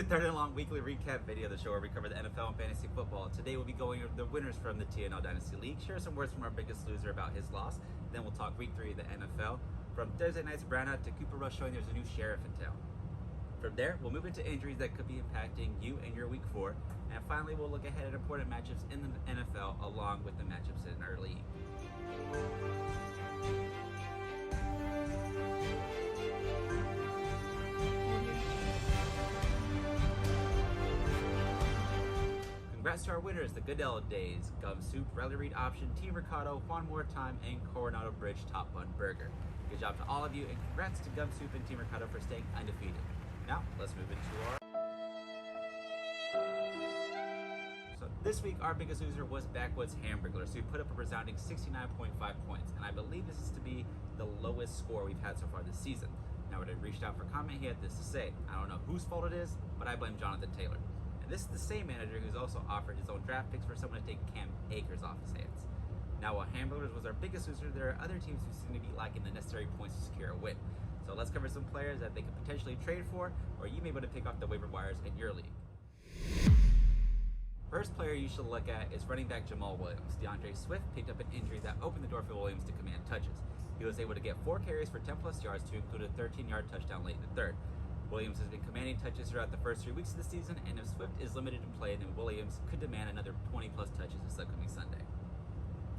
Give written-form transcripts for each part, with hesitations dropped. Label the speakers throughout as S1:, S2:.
S1: third and long weekly recap video of the show where we cover the NFL and fantasy football. Today we'll be going over the winners from the TNL Dynasty League, share some words from our biggest loser about his loss, then we'll talk week 3 of the NFL. From Thursday night's brownout to Cooper Rush showing there's a new sheriff in town. From there, we'll move into injuries that could be impacting you in your week 4. And finally, we'll look ahead at important matchups in the NFL along with the matchups in our league. Congrats to our winners, the Goodell Days, Gum Soup, Riley Reed Option, Team Ricardo, Juan More Time, and Coronado Bridge Top Bun Burger. Good job to all of you, and congrats to Gum Soup and Team Ricardo for staying undefeated. Now, let's move into our... So this week, our biggest loser was Backwoods Hamburglers, who put up a resounding 69.5 points, and I believe this is to be the lowest score we've had so far this season. Now, when I reached out for comment, he had this to say. I don't know whose fault it is, but I blame Jonathan Taylor. And this is the same manager who's also offered his own draft picks for someone to take Cam Akers off his hands. Now, while Hamburglers was our biggest loser, there are other teams who seem to be lacking the necessary points to secure a win. So let's cover some players that they could potentially trade for, or you may be able to pick off the waiver wires in your league. First player you should look at is running back Jamal Williams. DeAndre Swift picked up an injury that opened the door for Williams to command touches. He was able to get 4 carries for 10 plus yards to include a 13-yard touchdown late in the third. Williams has been commanding touches throughout the first 3 weeks of the season, and if Swift is limited in play, then Williams could demand another 20-plus touches this upcoming Sunday.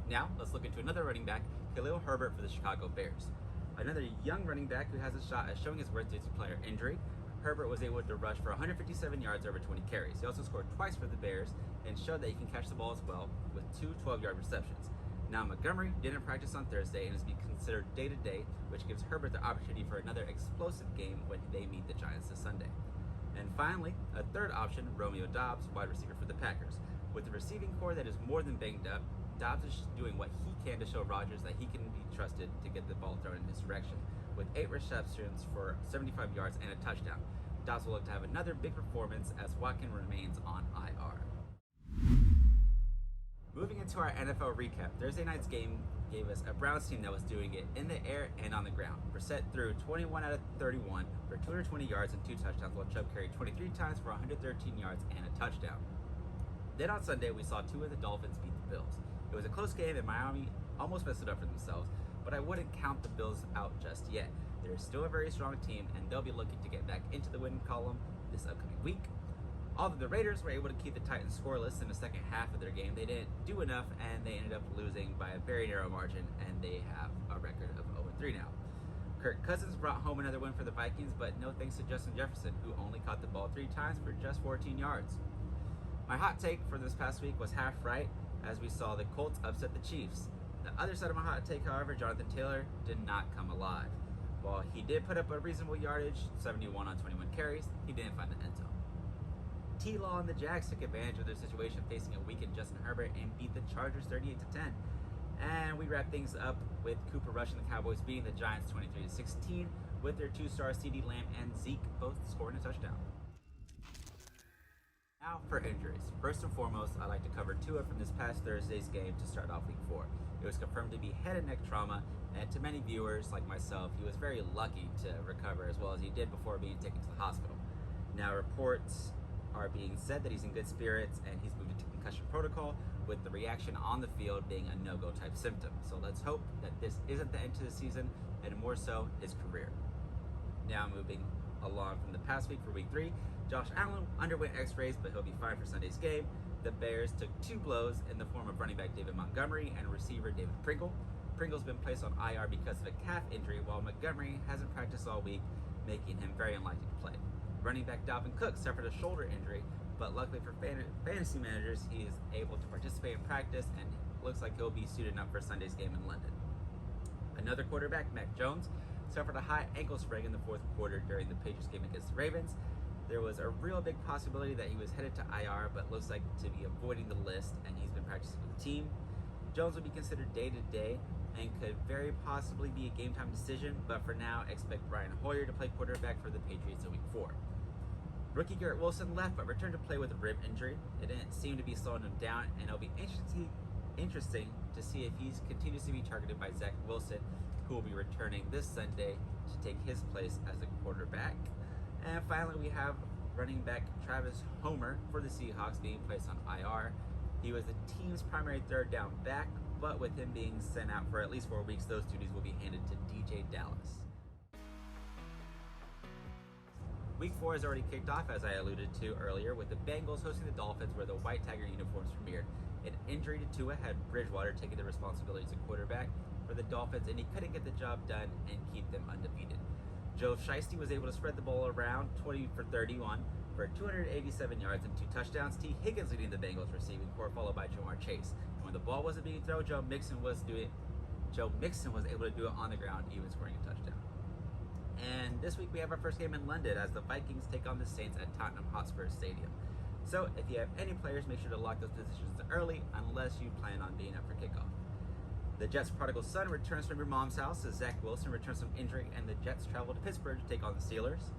S1: Now, let's look into another running back, Khalil Herbert for the Chicago Bears. Another young running back who has a shot at showing his worth due to player injury. Herbert was able to rush for 157 yards over 20 carries. He also scored twice for the Bears and showed that he can catch the ball as well with 2 12-yard receptions. Now, Montgomery didn't practice on Thursday and is being considered day-to-day, which gives Herbert the opportunity for another explosive game when they meet the Giants this Sunday. And finally, a third option, Romeo Doubs, wide receiver for the Packers. With a receiving core that is more than banged up, Doubs is doing what he can to show Rodgers that he can be trusted to get the ball thrown in his direction. With 8 receptions for 75 yards and a touchdown, Doubs will look to have another big performance as Watkins remains on IR. Moving into our NFL recap, Thursday night's game gave us a Browns team that was doing it in the air and on the ground. Brissett threw 21 out of 31 for 220 yards and 2 touchdowns, while Chubb carried 23 times for 113 yards and a touchdown. Then on Sunday, we saw 2 of the Dolphins beat the Bills. It was a close game and Miami almost messed it up for themselves, but I wouldn't count the Bills out just yet. They're still a very strong team, and they'll be looking to get back into the winning column this upcoming week. Although the Raiders were able to keep the Titans scoreless in the second half of their game, they didn't do enough, and they ended up losing by a very narrow margin, and they have a record of 0-3 now. Kirk Cousins brought home another win for the Vikings, but no thanks to Justin Jefferson, who only caught the ball 3 times for just 14 yards. My hot take for this past week was half right, as we saw the Colts upset the Chiefs. The other side of my hot take, however, Jonathan Taylor did not come alive. While he did put up a reasonable yardage, 71 on 21 carries, he didn't find the end zone. T-Law and the Jags took advantage of their situation facing a weakened Justin Herbert and beat the Chargers 38-10. And we wrap things up with Cooper Rush and the Cowboys beating the Giants 23-16 with their 2-star CeeDee Lamb and Zeke both scoring a touchdown. Now for injuries. First and foremost, I'd like to cover Tua from this past Thursday's game to start off week 4. It was confirmed to be head and neck trauma, and to many viewers like myself, he was very lucky to recover as well as he did before being taken to the hospital. Now reports are being said that he's in good spirits and he's moved into concussion protocol, with the reaction on the field being a no-go type symptom. So let's hope that this isn't the end to the season and more so his career. Now moving along from the past week for week 3, Josh Allen underwent x-rays, but he'll be fine for Sunday's game. The Bears took 2 blows in the form of running back David Montgomery and receiver David Pringle. Pringle's been placed on IR because of a calf injury, while Montgomery hasn't practiced all week, making him very unlikely to play. Running back Dalvin Cook suffered a shoulder injury, but luckily for fantasy managers, he is able to participate in practice and looks like he'll be suited up for Sunday's game in London. Another quarterback, Mac Jones, suffered a high ankle sprain in the 4th quarter during the Patriots game against the Ravens. There was a real big possibility that he was headed to IR, but looks like to be avoiding the list, and he's been practicing with the team. Jones will be considered day-to-day and could very possibly be a game-time decision, but for now, expect Brian Hoyer to play quarterback for the Patriots in week 4. Rookie Garrett Wilson left, but returned to play with a rib injury. It didn't seem to be slowing him down, and it'll be interesting to see if he continues to be targeted by Zach Wilson, who will be returning this Sunday to take his place as a quarterback. And finally, we have running back Travis Homer for the Seahawks being placed on IR. He was the team's primary third down back, but with him being sent out for at least 4 weeks, those duties will be handed to DJ Dallas. Week 4 has already kicked off, as I alluded to earlier, with the Bengals hosting the Dolphins, where the White Tiger uniforms premiered. An injury to Tua had Bridgewater taking the responsibilities of quarterback for the Dolphins, and he couldn't get the job done and keep them undefeated. Joe Shiesty was able to spread the ball around, 20 for 31 for 287 yards and 2 touchdowns. T. Higgins leading the Bengals receiving corps, followed by Jamar Chase. And when the ball wasn't being thrown, Joe Mixon was able to do it on the ground, even scoring a touchdown. And this week we have our first game in London as the Vikings take on the Saints at Tottenham Hotspur Stadium. So if you have any players, make sure to lock those positions early unless you plan on being up for kickoff. The Jets' prodigal son returns from your mom's house as Zach Wilson returns from injury, and the Jets travel to Pittsburgh to take on the Steelers.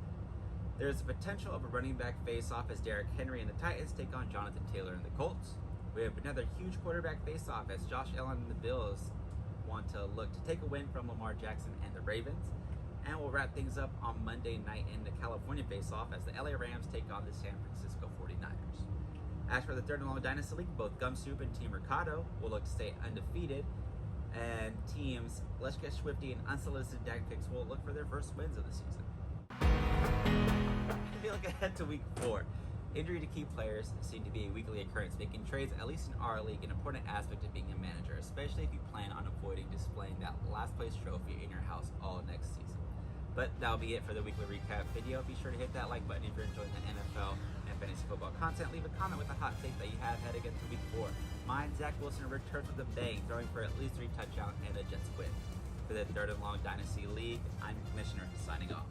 S1: There's the potential of a running back face-off as Derrick Henry and the Titans take on Jonathan Taylor and the Colts. We have another huge quarterback face-off as Josh Allen and the Bills want to look to take a win from Lamar Jackson and the Ravens. And we'll wrap things up on Monday night in the California face-off as the LA Rams take on the San Francisco 49ers. As for the third and long Dynasty League, both Gumsoup and Team Mercado will look to stay undefeated, and teams Let's Get Swifty and Unsolicited Dag Picks will look for their first wins of the season. If you look ahead to week 4, injury to key players seem to be a weekly occurrence, making trades, at least in our league, an important aspect of being a manager, especially if you plan on avoiding displaying that last place trophy in your house all next season. But that'll be it for the weekly recap video. Be sure to hit that like button if you're enjoying the NFL and fantasy football content. Leave a comment with a hot take that you have heading into week 4. Mine, Zach Wilson returns with a bang, throwing for at least 3 touchdowns and a Jets win. For the third and long Dynasty League, I'm Commissioner signing off.